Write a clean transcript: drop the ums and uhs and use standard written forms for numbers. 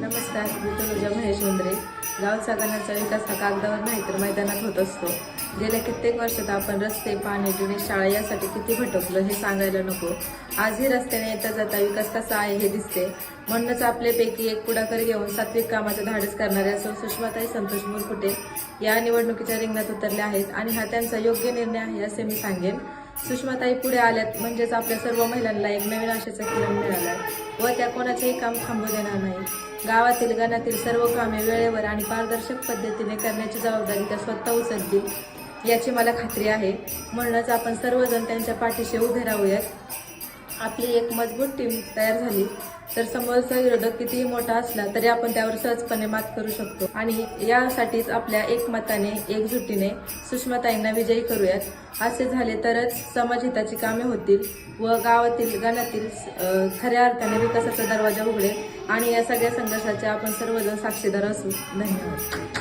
नमस्कार, मी तनुजा महेश उंद्रे. गावचा गणाचा विकास हा कागदावर नाही तर मैदानात होत असतो. गेल्या कित्येक वर्षात आपण रस्ते, पाणी, ड्रेनेज, शाळा यासाठी किती भटकलो हे सांगायला नको. आजही रस्त्याने येता जाता विकास कसा आहे हे दिसते. म्हणूनच आपल्यापैकी एक पुढाकार घेऊन सात्विक कामाचं धाडस करणाऱ्या सुषमाताई संतोष मुरकुटे या निवडणुकीच्या रिंगणात उतरल्या आहेत आणि हा त्यांचा योग्य निर्णय आहे असे मी सांगेन. सुषमाताई पुढे आल्यात म्हणजेच आपल्या सर्व महिलांना एक नवीन आशेचा किरण मिळाला व त्या कोणाचेही काम थांबू देणार नाही. गावातील गणातील सर्व कामे वेळेवर आणि पारदर्शक पद्धतीने करण्याची जबाबदारी त्या स्वतः उचलतील याची मला खात्री आहे. म्हणूनच आपण सर्वजण त्यांच्या पाठीशी उभे राहूयात. आपली एक मजबूत टीम तयार झाली तर समोरचा विरोधक कितीही मोठा असला तरी आपण त्यावर सहजपणे मात करू शकतो आणि यासाठीच आपल्या एकमताने एकजुटीने सुषमाताईंना विजयी करूयात. असे झाले तरच समाजहिताची कामे होतील व गावातील गणातील खऱ्या अर्थाने विकासाचा दरवाजा उघडेल आणि या सगळ्या संघर्षाचे आपण सर्वजण साक्षीदार असू. धन्यवाद.